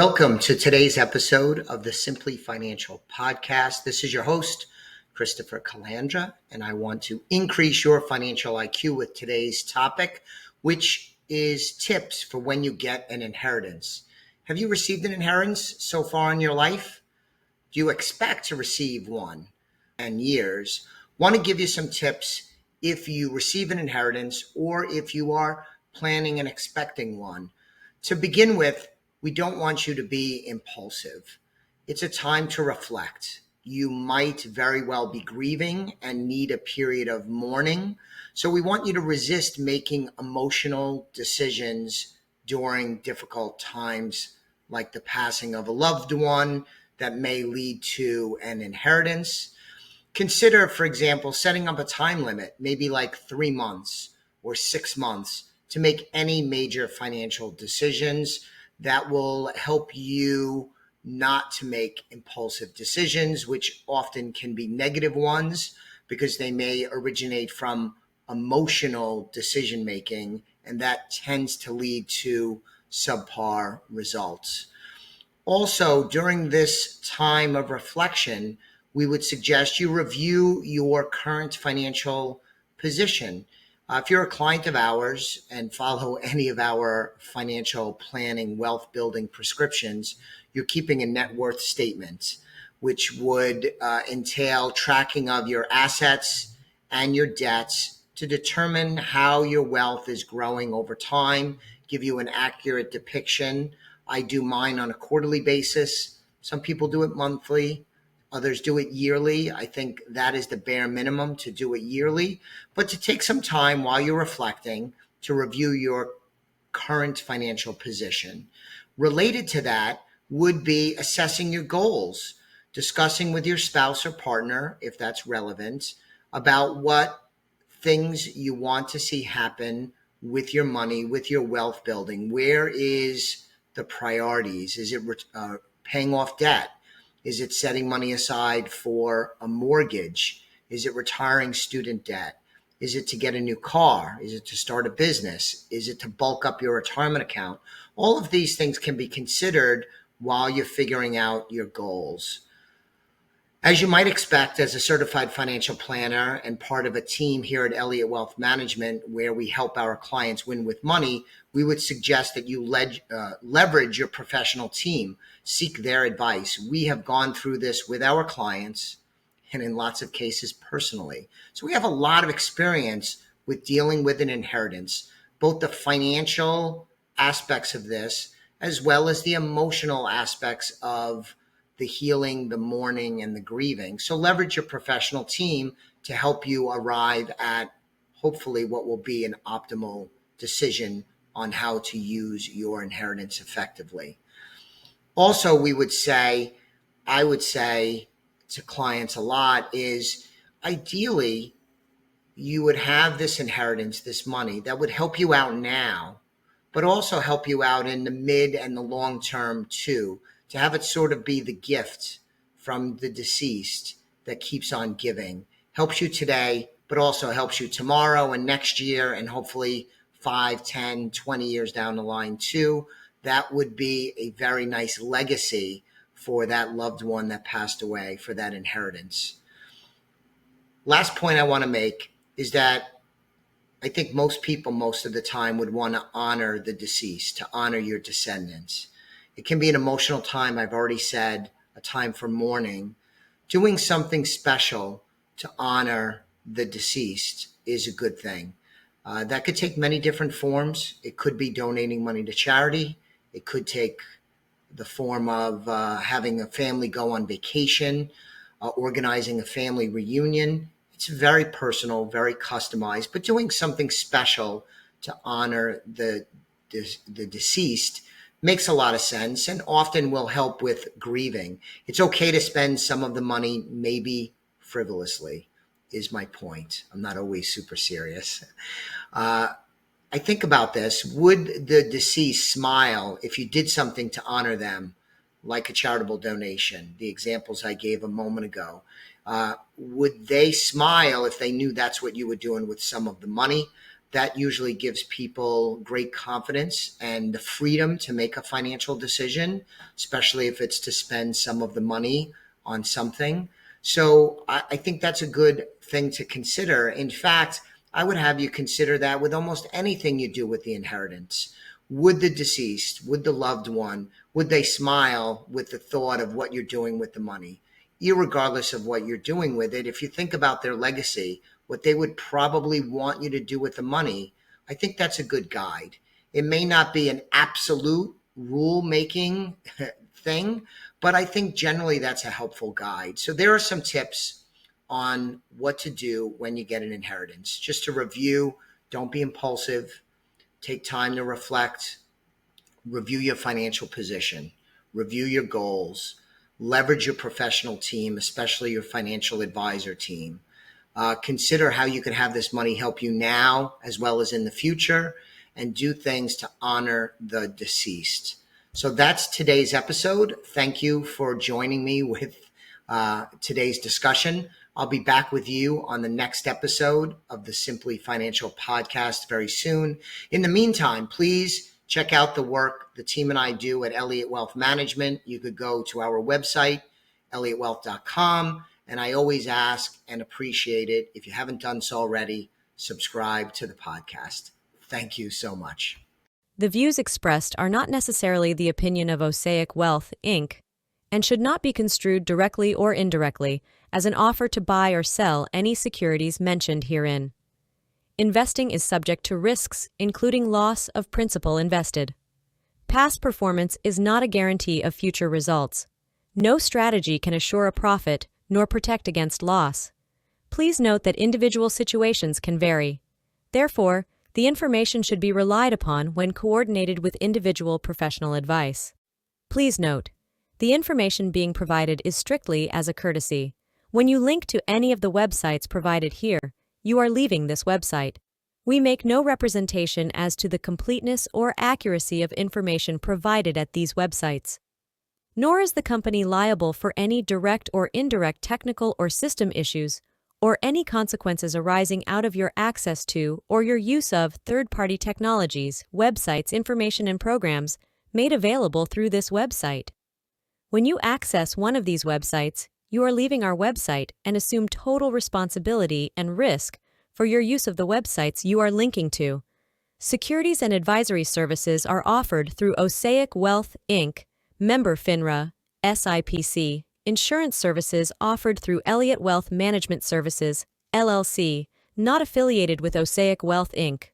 Welcome to today's episode of the Simply Financial Podcast. This is your host, Christopher Calandra, and I want to increase your financial IQ with today's topic, which is tips for when you get an inheritance. Have you received an inheritance so far in your life? Do you expect to receive one in years? Want to give you some tips if you receive an inheritance or if you are planning and expecting one. To begin with, we don't want you to be impulsive. It's a time to reflect. You might very well be grieving and need a period of mourning. So we want you to resist making emotional decisions during difficult times, like the passing of a loved one that may lead to an inheritance. Consider, for example, setting up a time limit, maybe like 3 months or 6 months, to make any major financial decisions. That will help you not to make impulsive decisions, which often can be negative ones because they may originate from emotional decision making, and that tends to lead to subpar results. Also, during this time of reflection, we would suggest you review your current financial position. If you're a client of ours and follow any of our financial planning, wealth building prescriptions, you're keeping a net worth statement, which would entail tracking of your assets and your debts to determine how your wealth is growing over time, give you an accurate depiction. I do mine on a quarterly basis. Some people do it monthly. Others do it yearly. I think that is the bare minimum, to do it yearly, but to take some time while you're reflecting to review your current financial position. Related to that would be assessing your goals, discussing with your spouse or partner, if that's relevant, about what things you want to see happen with your money, with your wealth building. Where is the priorities? Is it paying off debt? Is it setting money aside for a mortgage? Is it retiring student debt? Is it to get a new car? Is it to start a business? Is it to bulk up your retirement account? All of these things can be considered while you're figuring out your goals. As you might expect, as a certified financial planner and part of a team here at Elliott Wealth Management, where we help our clients win with money, we would suggest that you leverage your professional team, seek their advice. We have gone through this with our clients and in lots of cases personally. So we have a lot of experience with dealing with an inheritance, both the financial aspects of this, as well as the emotional aspects of the healing, the mourning, and the grieving. So leverage your professional team to help you arrive at hopefully what will be an optimal decision on how to use your inheritance effectively. Also, I would say to clients a lot is ideally you would have this inheritance, this money that would help you out now, but also help you out in the mid and the long term too, to have it sort of be the gift from the deceased that keeps on giving. Helps you today, but also helps you tomorrow and next year and hopefully 5, 10, 20 years down the line too. That would be a very nice legacy for that loved one that passed away, for that inheritance. Last point I want to make is that I think most people most of the time would want to honor the deceased, to honor your descendants. It can be an emotional time, I've already said, a time for mourning. Doing something special to honor the deceased is a good thing. That could take many different forms. It could be donating money to charity. It could take the form of having a family go on vacation, organizing a family reunion. It's very personal, very customized, but doing something special to honor the deceased makes a lot of sense and often will help with grieving. It's okay to spend some of the money, maybe frivolously, is my point. I'm not always super serious. I think about this. Would the deceased smile if you did something to honor them, like a charitable donation, the examples I gave a moment ago? Would they smile if they knew that's what you were doing with some of the money? that usually gives people great confidence and the freedom to make a financial decision, especially if it's to spend some of the money on something. So I think that's a good thing to consider. In fact, I would have you consider that with almost anything you do with the inheritance. Would the deceased, would the loved one, would they smile with the thought of what you're doing with the money? Irregardless of what you're doing with it, if you think about their legacy, what they would probably want you to do with the money, I think that's a good guide. It may not be an absolute rule making thing, but I think generally that's a helpful guide. So there are some tips on what to do when you get an inheritance. Just to review, don't be impulsive, take time to reflect, review your financial position, review your goals, leverage your professional team, especially your financial advisor team. Consider how you can have this money help you now as well as in the future, and do things to honor the deceased. So that's today's episode. Thank you for joining me with today's discussion. I'll be back with you on the next episode of the Simply Financial podcast very soon. In the meantime, please check out the work the team and I do at Elliott Wealth Management. You could go to our website, elliottwealth.com. And I always ask and appreciate it. If you haven't done so already, subscribe to the podcast. Thank you so much. The views expressed are not necessarily the opinion of Osaic Wealth, Inc., and should not be construed directly or indirectly as an offer to buy or sell any securities mentioned herein. Investing is subject to risks, including loss of principal invested. Past performance is not a guarantee of future results. No strategy can assure a profit nor protect against loss. Please note that individual situations can vary. Therefore, the information should be relied upon when coordinated with individual professional advice. Please note, the information being provided is strictly as a courtesy. When you link to any of the websites provided here, you are leaving this website. We make no representation as to the completeness or accuracy of information provided at these websites. Nor is the company liable for any direct or indirect technical or system issues or any consequences arising out of your access to or your use of third-party technologies, websites, information, and programs made available through this website. When you access one of these websites, you are leaving our website and assume total responsibility and risk for your use of the websites you are linking to. Securities and advisory services are offered through Osaic Wealth, Inc., member FINRA, SIPC. Insurance services offered through Elliott Wealth Management Services, LLC, not affiliated with Osaic Wealth, Inc.